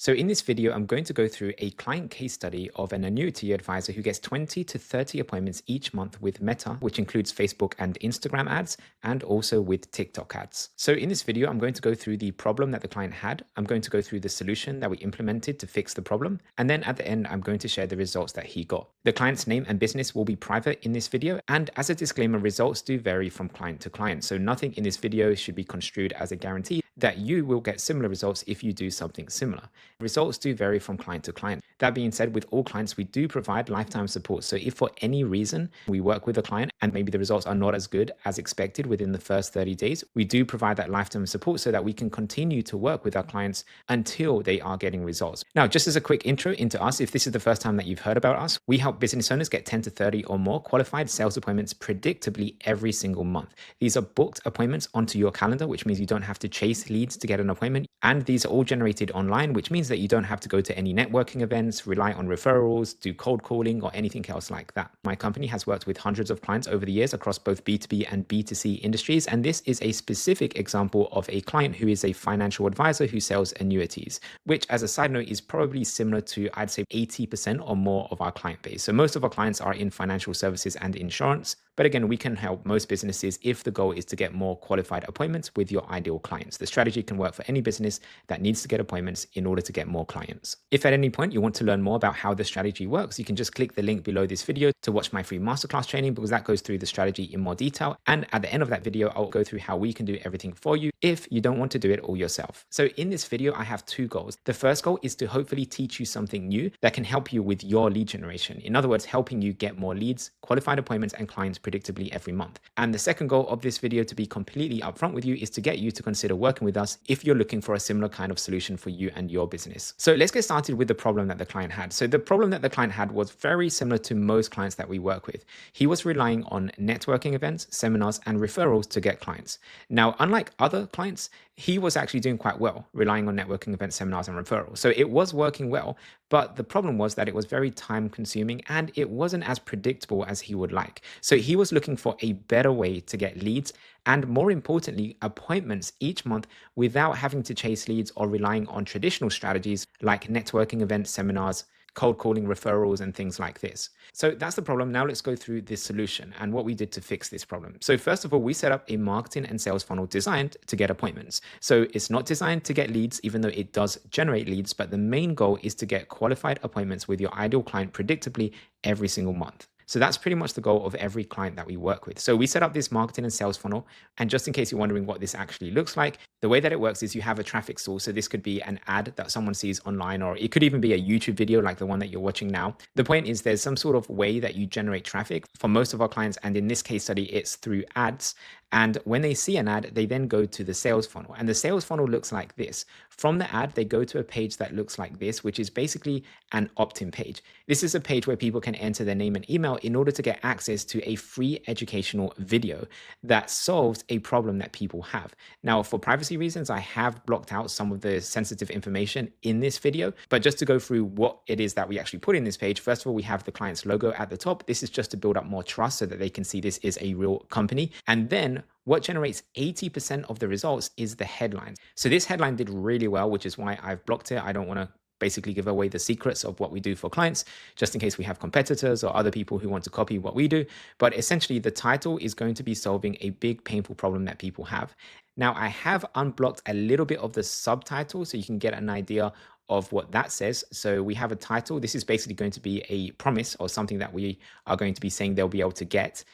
So in this video, I'm going to go through a client case study of an annuity advisor who gets 20 to 30 appointments each month with Meta, which includes Facebook and Instagram ads, and also with TikTok ads. So in this video, I'm going to go through the problem that the client had. I'm going to go through the solution that we implemented to fix the problem. And then at the end, I'm going to share the results that he got. The client's name and business will be private in this video. And as a disclaimer, results do vary from client to client. So nothing in this video should be construed as a guarantee that you will get similar results if you do something similar. Results do vary from client to client. That being said, with all clients, we do provide lifetime support. So if for any reason we work with a client and maybe the results are not as good as expected within the first 30 days, we do provide that lifetime support so that we can continue to work with our clients until they are getting results. Now, just as a quick intro into us, if this is the first time that you've heard about us, we help business owners get 10 to 30 or more qualified sales appointments predictably every single month. These are booked appointments onto your calendar, which means you don't have to chase leads to get an appointment. And these are all generated online, which means that you don't have to go to any networking events, rely on referrals, do cold calling, or anything else like that. My company has worked with hundreds of clients over the years across both B2B and B2C industries. And this is a specific example of a client who is a financial advisor who sells annuities, which as a side note is probably similar to, I'd say, 80% or more of our client base. So most of our clients are in financial services and insurance. But again, we can help most businesses if the goal is to get more qualified appointments with your ideal clients. The strategy can work for any business that needs to get appointments in order to get more clients. If at any point you want to learn more about how the strategy works, you can just click the link below this video to watch my free masterclass training, because that goes through the strategy in more detail. And at the end of that video, I'll go through how we can do everything for you if you don't want to do it all yourself. So in this video, I have two goals. The first goal is to hopefully teach you something new that can help you with your lead generation. In other words, helping you get more leads, qualified appointments, and clients predictably every month. And the second goal of this video, to be completely upfront with you, is to get you to consider working with us if you're looking for a similar kind of solution for you and your business. So let's get started with the problem that the client had. So the problem that the client had was very similar to most clients that we work with. He was relying on networking events, seminars, and referrals to get clients. Now, unlike other clients, he was actually doing quite well, relying on networking events, seminars, and referrals. So it was working well, but the problem was that it was very time consuming and it wasn't as predictable as he would like. So he was looking for a better way to get leads and, more importantly, appointments each month without having to chase leads or relying on traditional strategies like networking events, seminars, cold calling, referrals, and things like this. So that's the problem. Now let's go through this solution and what we did to fix this problem. So first of all, we set up a marketing and sales funnel designed to get appointments. So it's not designed to get leads, even though it does generate leads, but the main goal is to get qualified appointments with your ideal client predictably every single month. So that's pretty much the goal of every client that we work with. So we set up this marketing and sales funnel. And just in case you're wondering what this actually looks like, the way that it works is you have a traffic source. So this could be an ad that someone sees online, or it could even be a YouTube video like the one that you're watching now. The point is there's some sort of way that you generate traffic for most of our clients. And in this case study, it's through ads. And when they see an ad, they then go to the sales funnel. And the sales funnel looks like this. From the ad, they go to a page that looks like this, which is basically an opt-in page. This is a page where people can enter their name and email in order to get access to a free educational video that solves a problem that people have. Now, for privacy reasons, I have blocked out some of the sensitive information in this video. But just to go through what it is that we actually put in this page, first of all, we have the client's logo at the top. This is just to build up more trust so that they can see this is a real company. And then what generates 80% of the results is the headline. So this headline did really well, which is why I've blocked it. I don't want to basically give away the secrets of what we do for clients, just in case we have competitors or other people who want to copy what we do. But essentially, the title is going to be solving a big painful problem that people have. Now, I have unblocked a little bit of the subtitle so you can get an idea of what that says. So we have a title. This is basically going to be a promise or something that we are going to be saying they'll be able to get.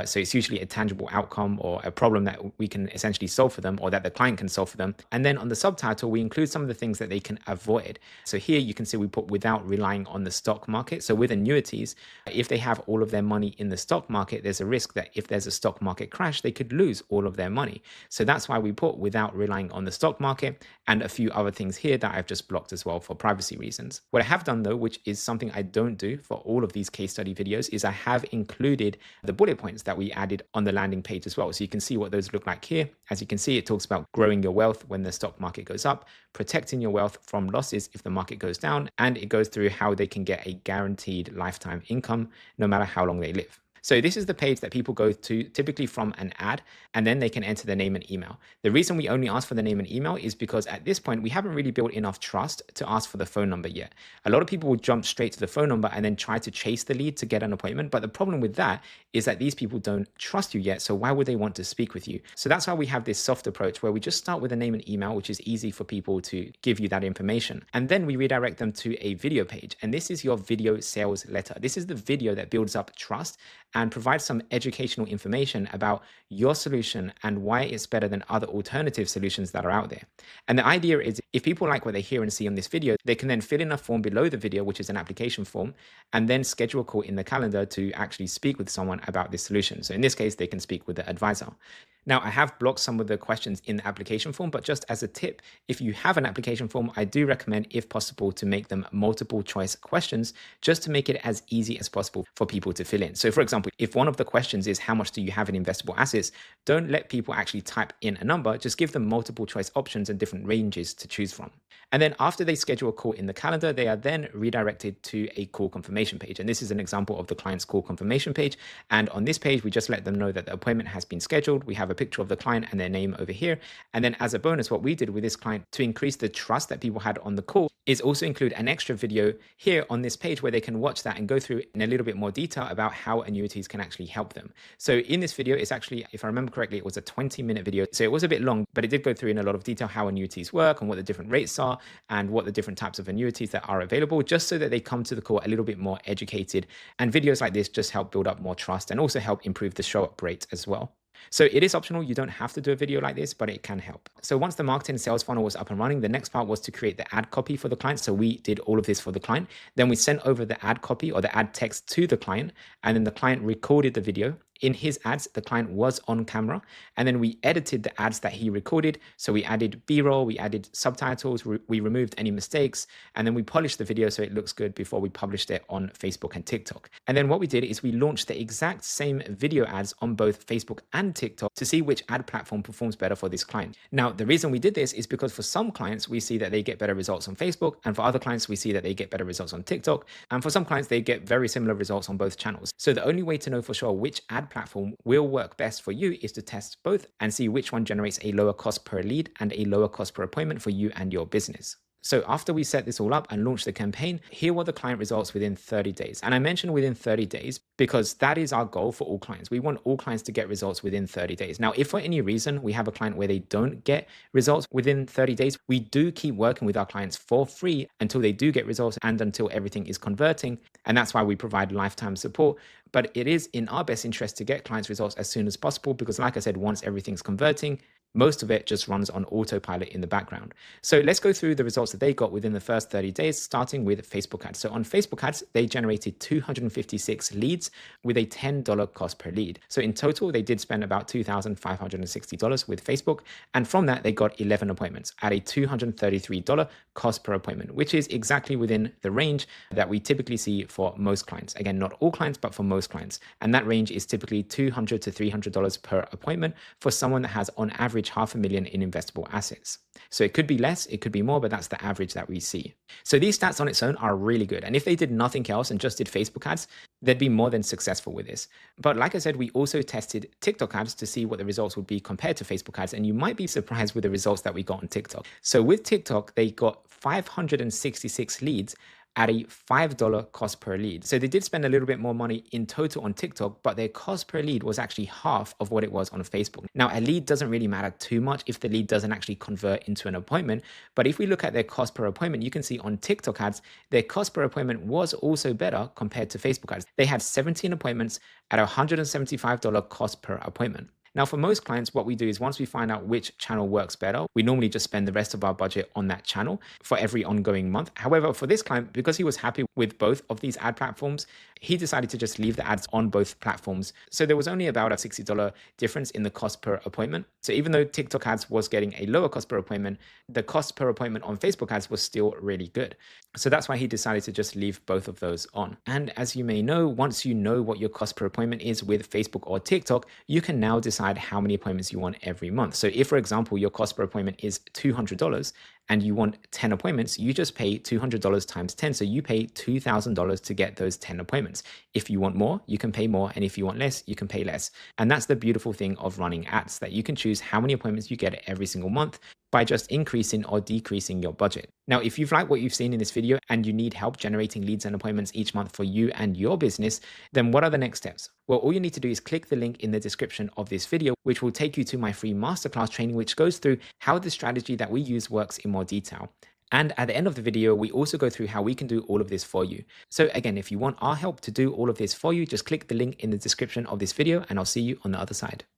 So it's usually a tangible outcome or a problem that we can essentially solve for them, or that the client can solve for them. And then on the subtitle, we include some of the things that they can avoid. So here you can see we put without relying on the stock market. So with annuities, if they have all of their money in the stock market, there's a risk that if there's a stock market crash, they could lose all of their money. So that's why we put without relying on the stock market, and a few other things here that I've just blocked as well for privacy reasons. What I have done though, which is something I don't do for all of these case study videos, is I have included the bullet points that we added on the landing page as well. So you can see what those look like here. As you can see, it talks about growing your wealth when the stock market goes up, protecting your wealth from losses if the market goes down, and it goes through how they can get a guaranteed lifetime income no matter how long they live. So this is the page that people go to typically from an ad, and then they can enter their name and email. The reason we only ask for the name and email is because at this point, we haven't really built enough trust to ask for the phone number yet. A lot of people will jump straight to the phone number and then try to chase the lead to get an appointment. But the problem with that is that these people don't trust you yet. So why would they want to speak with you? So that's why we have this soft approach where we just start with a name and email, which is easy for people to give you that information. And then we redirect them to a video page. And this is your video sales letter. This is the video that builds up trust and provides some educational information about your solution and why it's better than other alternative solutions that are out there. And the idea is if people like what they hear and see on this video, they can then fill in a form below the video, which is an application form, and then schedule a call in the calendar to actually speak with someone about this solution. So in this case, they can speak with the advisor. Now, I have blocked some of the questions in the application form, but just as a tip, if you have an application form, I do recommend, if possible, to make them multiple choice questions just to make it as easy as possible for people to fill in. So for example, if one of the questions is how much do you have in investable assets, don't let people actually type in a number, just give them multiple choice options and different ranges to choose from. And then after they schedule a call in the calendar, they are then redirected to a call confirmation page. And this is an example of the client's call confirmation page. And on this page, we just let them know that the appointment has been scheduled. We have a picture of the client and their name over here. And then as a bonus, what we did with this client to increase the trust that people had on the call is also include an extra video here on this page where they can watch that and go through in a little bit more detail about how annuities can actually help them. So in this video, it's actually, if I remember correctly, it was a 20-minute video. So it was a bit long, but it did go through in a lot of detail how annuities work and what the different rates are and what the different types of annuities that are available, just so that they come to the call a little bit more educated. And videos like this just help build up more trust and also help improve the show up rate as well. So it is optional. You don't have to do a video like this, but it can help. So once the marketing sales funnel was up and running, the next part was to create the ad copy for the client. So we did all of this for the client. Then we sent over the ad copy or the ad text to the client, and then the client recorded the video. In his ads, the client was on camera, and then we edited the ads that he recorded. So we added B-roll, we added subtitles, we removed any mistakes, and then we polished the video so it looks good before we published it on Facebook and TikTok. And then what we did is we launched the exact same video ads on both Facebook and TikTok to see which ad platform performs better for this client. Now, the reason we did this is because for some clients, we see that they get better results on Facebook, and for other clients, we see that they get better results on TikTok, and for some clients, they get very similar results on both channels. So the only way to know for sure which ad platform will work best for you is to test both and see which one generates a lower cost per lead and a lower cost per appointment for you and your business. So after we set this all up and launched the campaign, here were the client results within 30 days. And I mentioned within 30 days because that is our goal for all clients. We want all clients to get results within 30 days. Now, if for any reason we have a client where they don't get results within 30 days, we do keep working with our clients for free until they do get results and until everything is converting. And that's why we provide lifetime support. But it is in our best interest to get clients results as soon as possible because, like I said, once everything's converting, most of it just runs on autopilot in the background. So let's go through the results that they got within the first 30 days, starting with Facebook ads. So on Facebook ads, they generated 256 leads with a $10 cost per lead. So in total, they did spend about $2,560 with Facebook. And from that, they got 11 appointments at a $233 cost per appointment, which is exactly within the range that we typically see for most clients. Again, not all clients, but for most clients. And that range is typically $200 to $300 per appointment for someone that has on average $500,000 in investable assets. So it could be less, it could be more, but that's the average that we see. So these stats on its own are really good. And if they did nothing else and just did Facebook ads, they'd be more than successful with this. But like I said, we also tested TikTok ads to see what the results would be compared to Facebook ads. And you might be surprised with the results that we got on TikTok. So with TikTok, they got 566 leads at a $5 cost per lead. So they did spend a little bit more money in total on TikTok, but their cost per lead was actually half of what it was on Facebook. Now, a lead doesn't really matter too much if the lead doesn't actually convert into an appointment. But if we look at their cost per appointment, you can see on TikTok ads, their cost per appointment was also better compared to Facebook ads. They had 17 appointments at a $175 cost per appointment. Now, for most clients, what we do is once we find out which channel works better, we normally just spend the rest of our budget on that channel for every ongoing month. However, for this client, because he was happy with both of these ad platforms, he decided to just leave the ads on both platforms. So there was only about a $60 difference in the cost per appointment. So even though TikTok ads was getting a lower cost per appointment, the cost per appointment on Facebook ads was still really good. So that's why he decided to just leave both of those on. And as you may know, once you know what your cost per appointment is with Facebook or TikTok, you can now decide decide how many appointments you want every month. So if, for example, your cost per appointment is $200 and you want 10 appointments, you just pay $200 times 10. So you pay $2,000 to get those 10 appointments. If you want more, you can pay more. And if you want less, you can pay less. And that's the beautiful thing of running ads, that you can choose how many appointments you get every single month by just increasing or decreasing your budget. Now, if you've liked what you've seen in this video and you need help generating leads and appointments each month for you and your business, then what are the next steps? Well, all you need to do is click the link in the description of this video, which will take you to my free masterclass training, which goes through how the strategy that we use works in more detail. And at the end of the video, we also go through how we can do all of this for you. So again, if you want our help to do all of this for you, just click the link in the description of this video and I'll see you on the other side.